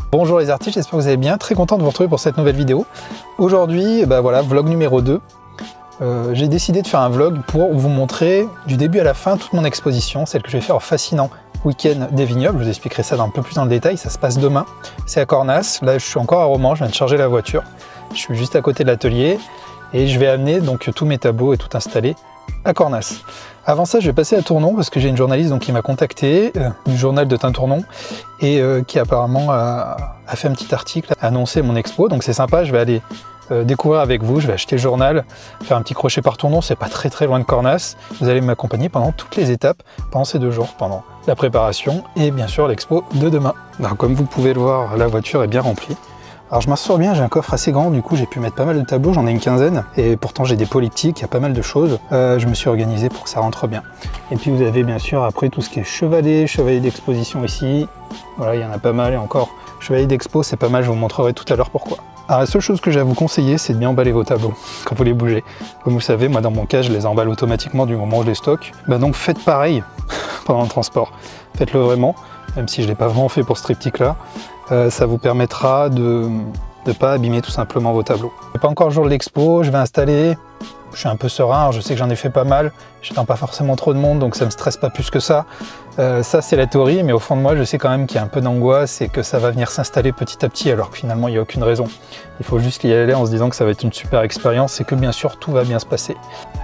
Bonjour les artistes, j'espère que vous allez bien, très content de vous retrouver pour cette nouvelle vidéo. Aujourd'hui, voilà, vlog numéro 2. J'ai décidé de faire un vlog pour vous montrer du début à la fin toute mon exposition, celle que je vais faire au fascinant week-end des vignobles. Je vous expliquerai ça un peu plus dans le détail, ça se passe demain. C'est à Cornas, là je suis encore à Romans, je viens de charger la voiture. Je suis juste à côté de l'atelier et je vais amener donc tous mes tableaux et tout installer à Cornas. Avant ça, je vais passer à Tournon parce que j'ai une journaliste donc, qui m'a contacté du journal de Tintournon et qui apparemment a fait un petit article, a annoncé mon expo. Donc c'est sympa, je vais aller découvrir avec vous, je vais acheter le journal, faire un petit crochet par Tournon, c'est pas très loin de Cornas. Vous allez m'accompagner pendant toutes les étapes, pendant ces 2 jours, pendant la préparation et bien sûr l'expo de demain. Alors, comme vous pouvez le voir, la voiture est bien remplie. Alors je m'en sors bien, j'ai un coffre assez grand, du coup j'ai pu mettre pas mal de tableaux, j'en ai une quinzaine, et pourtant j'ai des polyptyques, il y a pas mal de choses. Je me suis organisé pour que ça rentre bien. Et puis vous avez bien sûr après tout ce qui est chevalier d'exposition ici. Voilà, il y en a pas mal, et encore, chevalier d'expo c'est pas mal, je vous montrerai tout à l'heure pourquoi. Alors la seule chose que j'ai à vous conseiller, c'est de bien emballer vos tableaux quand vous les bougez. Comme vous le savez, moi dans mon cas, je les emballe automatiquement du moment où je les stocke. Donc faites pareil pendant le transport, faites-le vraiment, même si je ne l'ai pas vraiment fait pour ce triptyque là. Ça vous permettra de ne pas abîmer tout simplement vos tableaux. C'est pas encore le jour de l'expo, je vais installer, je suis un peu serein, je sais que j'en ai fait pas mal, j'attends pas forcément trop de monde donc ça me stresse pas plus que ça. Ça c'est la théorie, mais au fond de moi je sais quand même qu'il y a un peu d'angoisse et que ça va venir s'installer petit à petit alors que finalement il n'y a aucune raison. Il faut juste y aller en se disant que ça va être une super expérience et que bien sûr tout va bien se passer.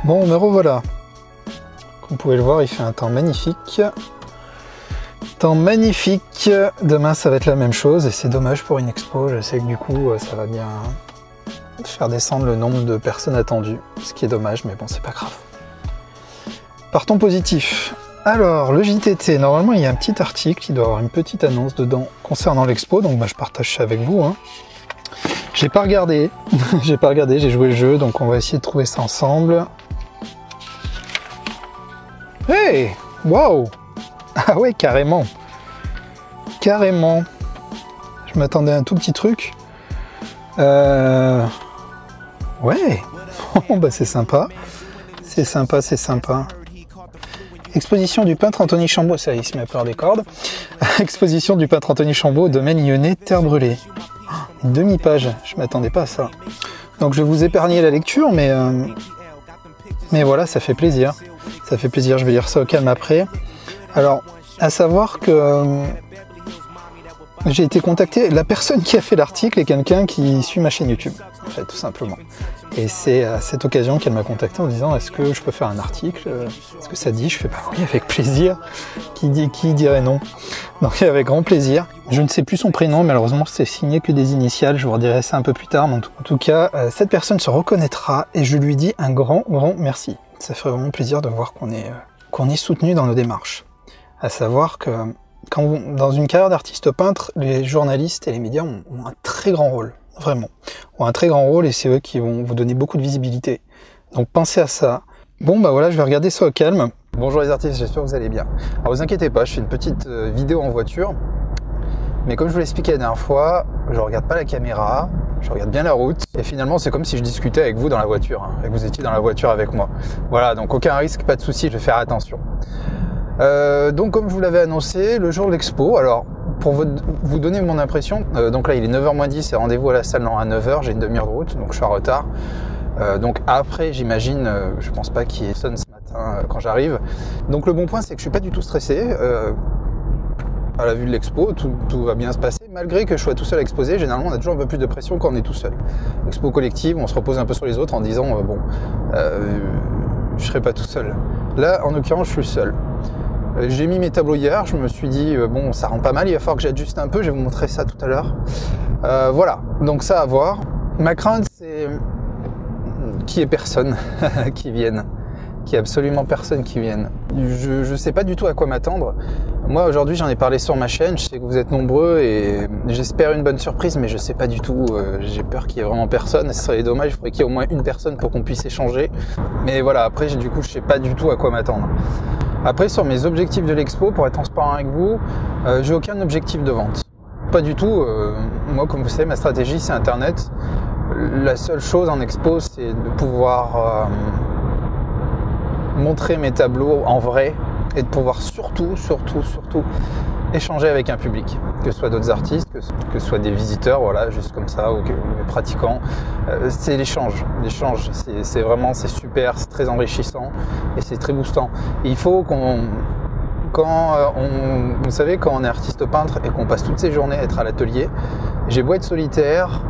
Bon, me revoilà. Comme vous pouvez le voir, il fait un temps magnifique. Temps magnifique, demain ça va être la même chose et c'est dommage pour une expo, je sais que du coup ça va bien faire descendre le nombre de personnes attendues, ce qui est dommage mais bon c'est pas grave. Partons positif. Alors le JTT, normalement il y a un petit article, il doit y avoir une petite annonce dedans concernant l'expo, donc je partage ça avec vous. J'ai pas regardé, j'ai joué le jeu donc on va essayer de trouver ça ensemble. Hey, waouh! Ah ouais, carrément. Carrément. Je m'attendais à un tout petit truc. Ouais. Bah c'est sympa. C'est sympa, c'est sympa. Exposition du peintre Anthony Chambaud. Ça, il se met à pleurer des cordes. Exposition du peintre Anthony Chambaud au domaine lyonnais Terre Brûlée. Une demi-page. Je m'attendais pas à ça. Donc je vais vous épargner la lecture, mais voilà, ça fait plaisir. Ça fait plaisir. Je vais lire ça au calme après. Alors, à savoir que j'ai été contacté, la personne qui a fait l'article est quelqu'un qui suit ma chaîne YouTube, en fait, tout simplement. Et c'est à cette occasion qu'elle m'a contacté en disant « Est-ce que je peux faire un article? Est-ce que ça dit ?» Je fais « Bah oui, avec plaisir. » Qui dirait non? Donc avec grand plaisir. Je ne sais plus son prénom, malheureusement c'est signé que des initiales, je vous redirai ça un peu plus tard. Mais en tout cas, cette personne se reconnaîtra et je lui dis un grand merci. Ça ferait vraiment plaisir de voir qu'on est soutenu dans nos démarches. À savoir que dans une carrière d'artiste peintre, les journalistes et les médias ont un très grand rôle, vraiment. Ont un très grand rôle et c'est eux qui vont vous donner beaucoup de visibilité. Donc pensez à ça. Bon bah voilà, je vais regarder ça au calme. Bonjour les artistes, j'espère que vous allez bien. Alors vous inquiétez pas, je fais une petite vidéo en voiture. Mais comme je vous l'ai expliqué la dernière fois, je regarde pas la caméra, je regarde bien la route. Et finalement c'est comme si je discutais avec vous dans la voiture, et que vous étiez dans la voiture avec moi. Voilà, donc aucun risque, pas de souci, je vais faire attention. Donc comme je vous l'avais annoncé, le jour de l'expo, alors pour vous donner mon impression, donc là il est 9h moins 10 et rendez-vous à la salle à 9h, j'ai une demi-heure de route, donc je suis en retard. Donc après j'imagine, je pense pas qu'il y ait sonne ce matin quand j'arrive. Donc le bon point c'est que je suis pas du tout stressé, à la vue de l'expo, tout va bien se passer, malgré que je sois tout seul à exposer, généralement on a toujours un peu plus de pression quand on est tout seul. Expo collective, on se repose un peu sur les autres en disant je serai pas tout seul. Là en l'occurrence je suis seul. J'ai mis mes tableaux hier, je me suis dit bon ça rend pas mal, il va falloir que j'ajuste un peu, je vais vous montrer ça tout à l'heure. Voilà, donc ça à voir. Ma crainte c'est qu'il y ait personne qui vienne, qu'il y ait absolument personne qui vienne. Je sais pas du tout à quoi m'attendre. Moi aujourd'hui j'en ai parlé sur ma chaîne, je sais que vous êtes nombreux et j'espère une bonne surprise mais je sais pas du tout, j'ai peur qu'il y ait vraiment personne, ce serait dommage, il faudrait qu'il y ait au moins une personne pour qu'on puisse échanger. Mais voilà, après du coup je sais pas du tout à quoi m'attendre. Après sur mes objectifs de l'expo, pour être transparent avec vous, j'ai aucun objectif de vente. Pas du tout, moi comme vous savez ma stratégie c'est internet. La seule chose en expo c'est de pouvoir montrer mes tableaux en vrai et de pouvoir surtout échanger avec un public, que ce soit d'autres artistes, que ce soit des visiteurs, voilà, juste comme ça, ou des pratiquants. C'est l'échange. L'échange, c'est vraiment, c'est super, c'est très enrichissant et c'est très boostant. Et il faut vous savez, quand on est artiste peintre et qu'on passe toutes ces journées à être à l'atelier, j'ai beau être solitaire,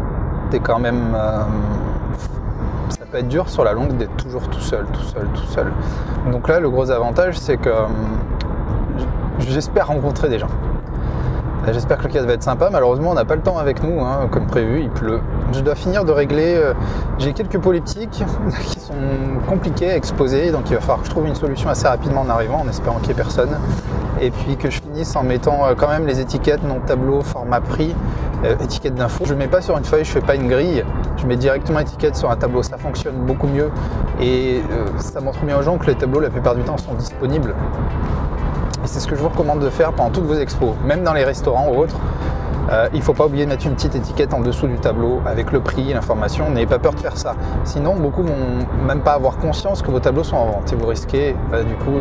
t'es quand même... ça peut être dur sur la longue d'être toujours tout seul. Donc là, le gros avantage, c'est que j'espère rencontrer des gens. J'espère que le cadre va être sympa. Malheureusement, on n'a pas le temps avec nous, hein, comme prévu, il pleut. Je dois finir de régler. J'ai quelques polyptyques qui sont compliqués à exposer, donc il va falloir que je trouve une solution assez rapidement en arrivant, en espérant qu'il n'y ait personne. Et puis que je finisse en mettant quand même les étiquettes, nom de tableau, format prix, étiquette d'info. Je ne mets pas sur une feuille, je ne fais pas une grille, je mets directement étiquette sur un tableau. Ça fonctionne beaucoup mieux et ça montre bien aux gens que les tableaux, la plupart du temps, sont disponibles. Et c'est ce que je vous recommande de faire pendant toutes vos expos, même dans les restaurants ou autres. Il ne faut pas oublier de mettre une petite étiquette en dessous du tableau avec le prix, l'information. N'ayez pas peur de faire ça. Sinon, beaucoup vont même pas avoir conscience que vos tableaux sont en vente et vous risquez du coup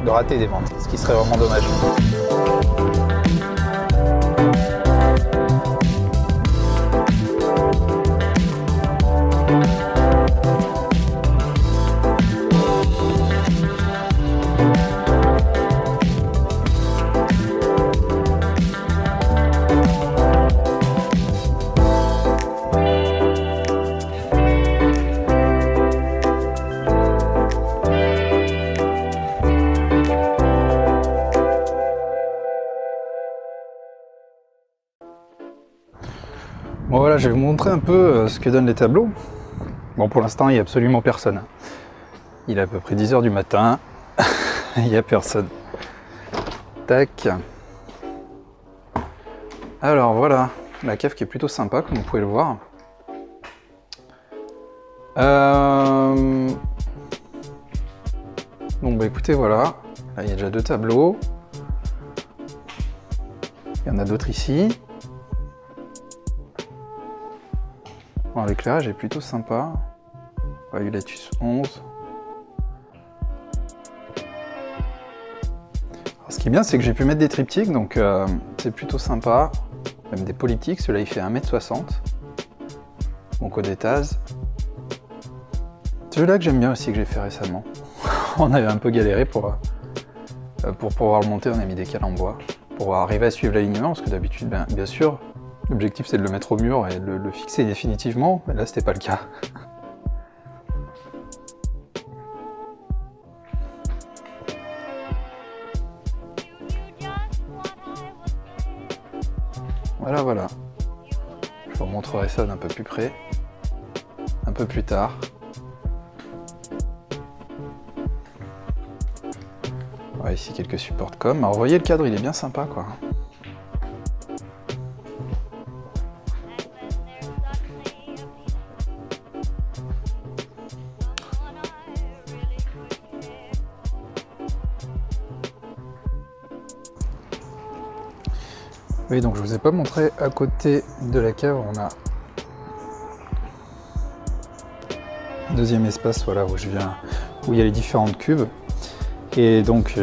de rater des ventes, ce qui serait vraiment dommage. Bon voilà, je vais vous montrer un peu ce que donnent les tableaux. Bon, pour l'instant, il n'y a absolument personne. Il est à peu près 10 h du matin, il n'y a personne. Tac. Alors voilà, la cave qui est plutôt sympa, comme vous pouvez le voir. Bon bah écoutez, voilà. Là, il y a déjà 2 tableaux. Il y en a d'autres ici. Bon, l'éclairage est plutôt sympa. Violetus 11. Alors, ce qui est bien, c'est que j'ai pu mettre des triptyques, donc c'est plutôt sympa. Même des polyptyques, celui-là il fait 1,60 m. Mon Codétase. Celui-là que j'aime bien aussi, que j'ai fait récemment. On avait un peu galéré pour pouvoir le monter, on a mis des cales en bois. Pour arriver à suivre l'alignement, parce que d'habitude, bien sûr, l'objectif c'est de le mettre au mur et de le fixer définitivement, mais là c'était pas le cas. Voilà, voilà. Je vous montrerai ça d'un peu plus près, un peu plus tard. Ouais, ici quelques supports com. Alors vous voyez le cadre, il est bien sympa quoi. Oui, donc je vous ai pas montré à côté de la cave, on a un deuxième espace, voilà, où il y a les différentes cuves. Et donc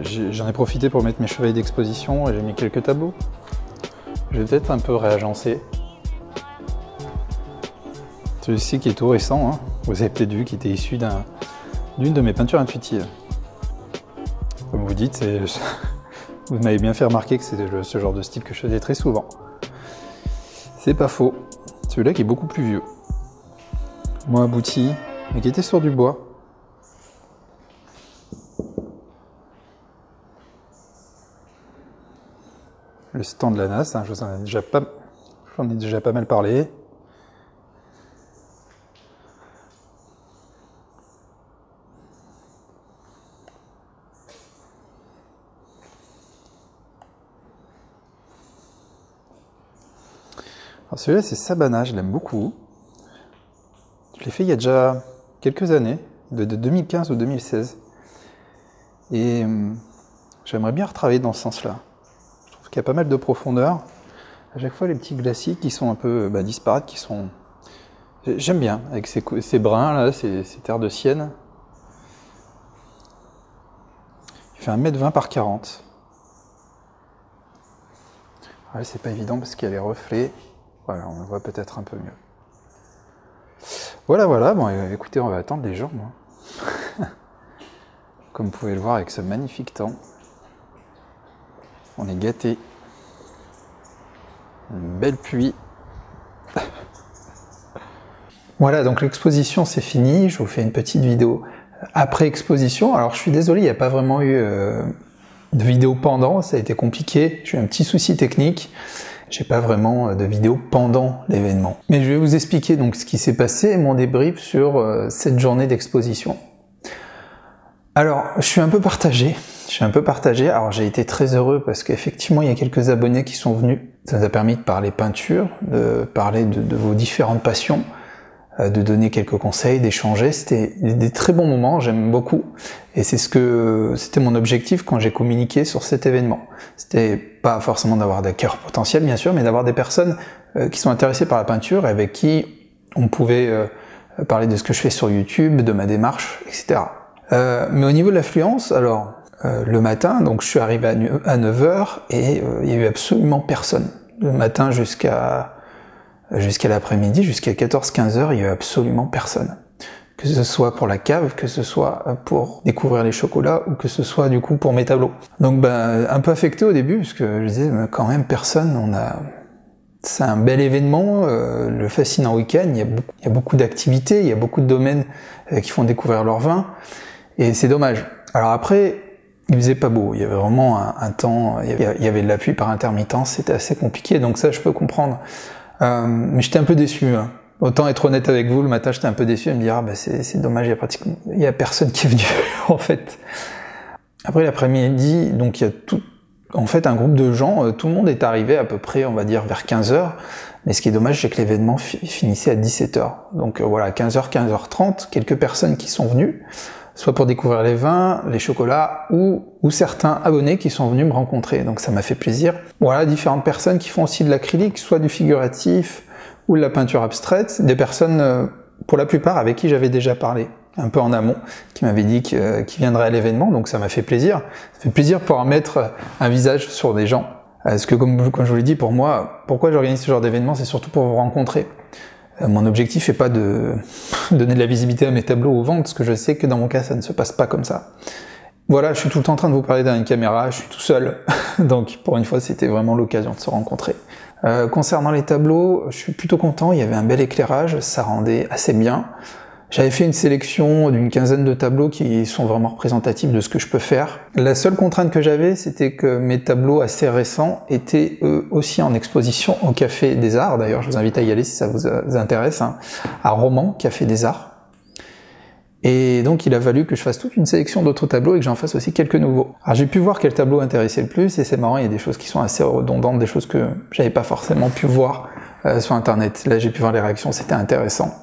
j'en ai profité pour mettre mes chevalets d'exposition et j'ai mis quelques tableaux. Je vais peut-être un peu réagencer. Celui-ci qui est tout récent, hein. Vous avez peut-être vu qu'il était issu d'une de mes peintures intuitives. Comme vous dites, vous m'avez bien fait remarquer que c'est ce genre de style que je faisais très souvent. C'est pas faux. Celui-là qui est beaucoup plus vieux. Moins abouti, mais qui était sur du bois. Le stand de la NAS, hein, j'en ai déjà pas mal parlé. Alors celui-là c'est Sabana, je l'aime beaucoup. Je l'ai fait il y a déjà quelques années, de 2015 ou 2016. Et j'aimerais bien retravailler dans ce sens-là. Je trouve qu'il y a pas mal de profondeur. À chaque fois les petits glacis qui sont un peu disparates, qui sont... J'aime bien, avec ces brins là, ces terres de sienne. Il fait 1,20 m par 40. Ouais, c'est pas évident parce qu'il y a les reflets. Voilà, on le voit peut-être un peu mieux. Voilà, voilà. Bon, écoutez, on va attendre les gens, moi. Comme vous pouvez le voir avec ce magnifique temps. On est gâtés. Une belle pluie. Voilà, donc l'exposition c'est fini. Je vous fais une petite vidéo après exposition. Alors je suis désolé, il n'y a pas vraiment eu de vidéo pendant, ça a été compliqué. J'ai eu un petit souci technique. J'ai pas vraiment de vidéo pendant l'événement. Mais je vais vous expliquer donc ce qui s'est passé et mon débrief sur cette journée d'exposition. Alors, je suis un peu partagé. Alors, j'ai été très heureux parce qu'effectivement, il y a quelques abonnés qui sont venus. Ça nous a permis de parler peinture, de parler de vos différentes passions, de donner quelques conseils, d'échanger. C'était des très bons moments, j'aime beaucoup. Et c'était mon objectif quand j'ai communiqué sur cet événement. C'était pas forcément d'avoir des cœurs potentiels, bien sûr, mais d'avoir des personnes qui sont intéressées par la peinture et avec qui on pouvait parler de ce que je fais sur YouTube, de ma démarche, etc. Mais au niveau de l'affluence, alors, le matin, donc je suis arrivé à 9h et il y a eu absolument personne. Le matin jusqu'à l'après-midi, jusqu'à 14-15 heures, il y a eu absolument personne. Que ce soit pour la cave, que ce soit pour découvrir les chocolats, ou que ce soit du coup pour mes tableaux. Donc un peu affecté au début, parce que je disais, mais quand même personne, c'est un bel événement, le Fascinant Week-end, il y a beaucoup d'activités, il y a beaucoup de domaines qui font découvrir leur vin, et c'est dommage. Alors après, il faisait pas beau, il y avait vraiment un temps, il y avait de la pluie par intermittence, c'était assez compliqué, donc ça je peux comprendre. Mais j'étais un peu déçu. Hein. Autant être honnête avec vous, le matin j'étais un peu déçu à me dire c'est dommage, il y a personne qui est venu en fait. Après l'après-midi, donc il y a un groupe de gens, tout le monde est arrivé à peu près, on va dire vers 15h. Mais ce qui est dommage, c'est que l'événement finissait à 17h. Donc voilà, 15h, 15h30, quelques personnes qui sont venues, soit pour découvrir les vins, les chocolats, ou certains abonnés qui sont venus me rencontrer. Donc ça m'a fait plaisir. Voilà, différentes personnes qui font aussi de l'acrylique, soit du figuratif, ou de la peinture abstraite. Des personnes, pour la plupart, avec qui j'avais déjà parlé, un peu en amont, qui m'avaient dit qu'ils viendraient à l'événement, donc ça m'a fait plaisir. Ça fait plaisir de pouvoir mettre un visage sur des gens. Parce que comme je vous l'ai dit, pour moi, pourquoi j'organise ce genre d'événement, c'est surtout pour vous rencontrer. Mon objectif n'est pas de donner de la visibilité à mes tableaux aux ventes, parce que je sais que dans mon cas, ça ne se passe pas comme ça. Voilà, je suis tout le temps en train de vous parler derrière une caméra, je suis tout seul, donc pour une fois, c'était vraiment l'occasion de se rencontrer. Concernant les tableaux, je suis plutôt content, il y avait un bel éclairage, ça rendait assez bien. J'avais fait une sélection d'une quinzaine de tableaux qui sont vraiment représentatifs de ce que je peux faire. La seule contrainte que j'avais, c'était que mes tableaux assez récents étaient eux aussi en exposition au Café des Arts. D'ailleurs, je vous invite à y aller si ça vous intéresse, hein, à Romans, Café des Arts. Et donc, il a fallu que je fasse toute une sélection d'autres tableaux et que j'en fasse aussi quelques nouveaux. Alors, j'ai pu voir quel tableau intéressait le plus, et c'est marrant, il y a des choses qui sont assez redondantes, des choses que j'avais pas forcément pu voir sur Internet. Là, j'ai pu voir les réactions, c'était intéressant.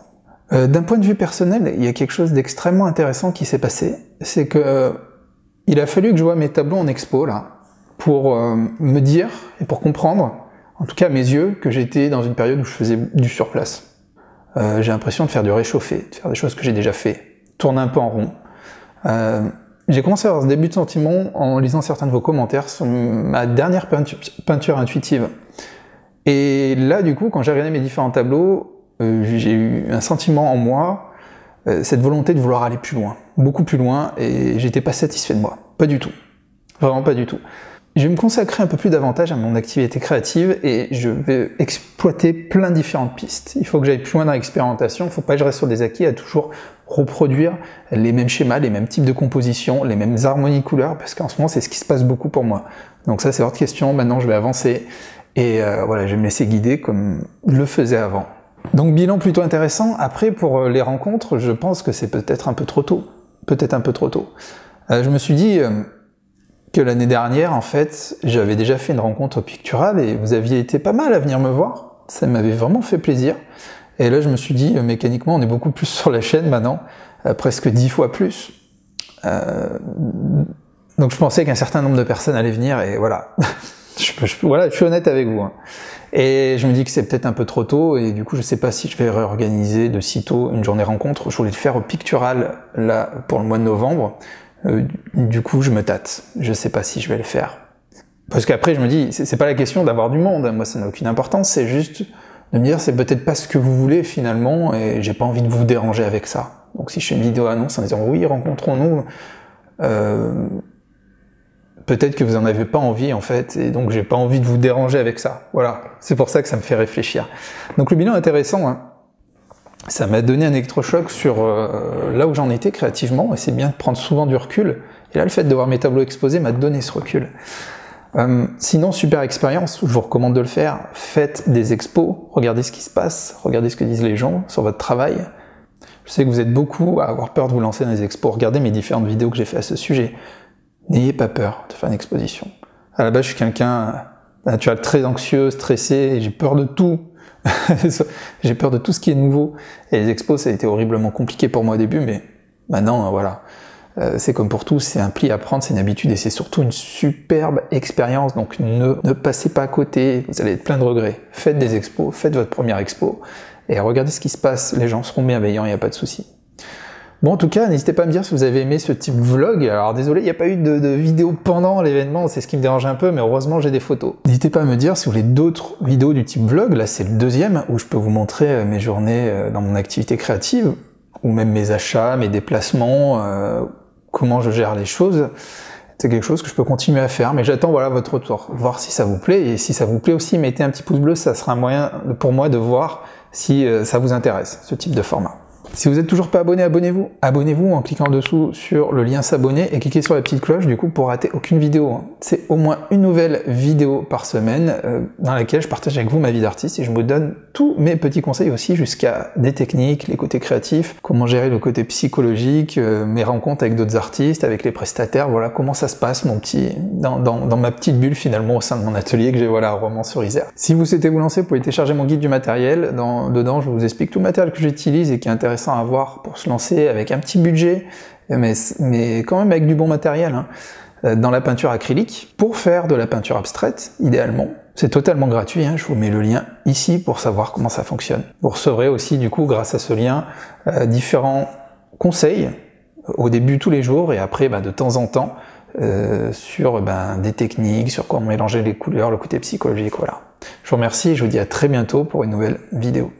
D'un point de vue personnel, il y a quelque chose d'extrêmement intéressant qui s'est passé, c'est que il a fallu que je voie mes tableaux en expo, là, pour me dire, et pour comprendre, en tout cas à mes yeux, que j'étais dans une période où je faisais du surplace. J'ai l'impression de faire du réchauffé, de faire des choses que j'ai déjà fait, tourner un peu en rond. J'ai commencé à avoir ce début de sentiment en lisant certains de vos commentaires sur ma dernière peinture intuitive. Et là, du coup, quand j'ai regardé mes différents tableaux, j'ai eu un sentiment en moi, cette volonté de vouloir aller plus loin, beaucoup plus loin, et j'étais pas satisfait de moi. Pas du tout. Vraiment pas du tout. Je vais me consacrer un peu plus davantage à mon activité créative et je vais exploiter plein de différentes pistes. Il faut que j'aille plus loin dans l'expérimentation, il ne faut pas que je reste sur des acquis à toujours reproduire les mêmes schémas, les mêmes types de compositions, les mêmes harmonies couleurs, parce qu'en ce moment c'est ce qui se passe beaucoup pour moi. Donc ça c'est hors de question, maintenant je vais avancer et voilà, je vais me laisser guider comme je le faisais avant. Donc bilan plutôt intéressant. Après pour les rencontres, je pense que c'est peut-être un peu trop tôt. Peut-être un peu trop tôt. Je me suis dit que l'année dernière, en fait, j'avais déjà fait une rencontre au Pictural et vous aviez été pas mal à venir me voir. Ça m'avait vraiment fait plaisir. Et là, je me suis dit, mécaniquement, on est beaucoup plus sur la chaîne maintenant, presque 10 fois plus. Donc je pensais qu'un certain nombre de personnes allaient venir et voilà. Voilà, je suis honnête avec vous. Hein. Et je me dis que c'est peut-être un peu trop tôt et du coup je sais pas si je vais réorganiser de sitôt une journée rencontre. Je voulais le faire au Pictural là pour le mois de novembre. Du coup je me tâte. Je sais pas si je vais le faire. Parce qu'après, je me dis, c'est pas la question d'avoir du monde, moi ça n'a aucune importance, c'est juste de me dire, c'est peut-être pas ce que vous voulez finalement, et j'ai pas envie de vous déranger avec ça. Donc si je fais une vidéo annonce en disant, oui, rencontrons-nous, peut-être que vous en avez pas envie en fait, et donc j'ai pas envie de vous déranger avec ça. Voilà, c'est pour ça que ça me fait réfléchir. Donc le bilan est intéressant, hein. Ça m'a donné un électrochoc sur là où j'en étais créativement, et c'est bien de prendre souvent du recul. Et là, le fait de voir mes tableaux exposés m'a donné ce recul. Sinon, super expérience, je vous recommande de le faire. Faites des expos, regardez ce qui se passe, regardez ce que disent les gens sur votre travail. Je sais que vous êtes beaucoup à avoir peur de vous lancer dans les expos. Regardez mes différentes vidéos que j'ai fait à ce sujet. N'ayez pas peur de faire une exposition. À la base, je suis quelqu'un naturel très anxieux, stressé, j'ai peur de tout. J'ai peur de tout ce qui est nouveau. Et les expos, ça a été horriblement compliqué pour moi au début, mais maintenant, voilà. C'est comme pour tout, c'est un pli à prendre, c'est une habitude et c'est surtout une superbe expérience. Donc ne passez pas à côté, vous allez être plein de regrets. Faites des expos, faites votre première expo et regardez ce qui se passe. Les gens seront bienveillants, il n'y a pas de souci. Bon, en tout cas, n'hésitez pas à me dire si vous avez aimé ce type vlog. Alors désolé, il n'y a pas eu de vidéo pendant l'événement, c'est ce qui me dérange un peu, mais heureusement j'ai des photos. N'hésitez pas à me dire si vous voulez d'autres vidéos du type vlog. Là, c'est le deuxième où je peux vous montrer mes journées dans mon activité créative, ou même mes achats, mes déplacements, comment je gère les choses. C'est quelque chose que je peux continuer à faire, mais j'attends voilà votre retour, voir si ça vous plaît, et si ça vous plaît aussi, mettez un petit pouce bleu, ça sera un moyen pour moi de voir si ça vous intéresse, ce type de format. Si vous n'êtes toujours pas abonné, abonnez-vous. Abonnez-vous en cliquant dessous sur le lien s'abonner et cliquez sur la petite cloche du coup pour rater aucune vidéo. C'est au moins une nouvelle vidéo par semaine dans laquelle je partage avec vous ma vie d'artiste et je vous donne tous mes petits conseils aussi jusqu'à des techniques, les côtés créatifs, comment gérer le côté psychologique, mes rencontres avec d'autres artistes, avec les prestataires, voilà comment ça se passe mon petit dans ma petite bulle finalement au sein de mon atelier que j'ai voilà à Romans-sur-Isère. Si vous souhaitez vous lancer, vous pouvez télécharger mon guide du matériel. Dedans je vous explique tout le matériel que j'utilise et qui est intéressant à avoir pour se lancer avec un petit budget, mais quand même avec du bon matériel, hein, dans la peinture acrylique, pour faire de la peinture abstraite, idéalement. C'est totalement gratuit, hein, je vous mets le lien ici pour savoir comment ça fonctionne. Vous recevrez aussi, du coup, grâce à ce lien, différents conseils, au début tous les jours, et après, de temps en temps, sur des techniques, sur comment mélanger les couleurs, le côté psychologique, voilà. Je vous remercie et je vous dis à très bientôt pour une nouvelle vidéo.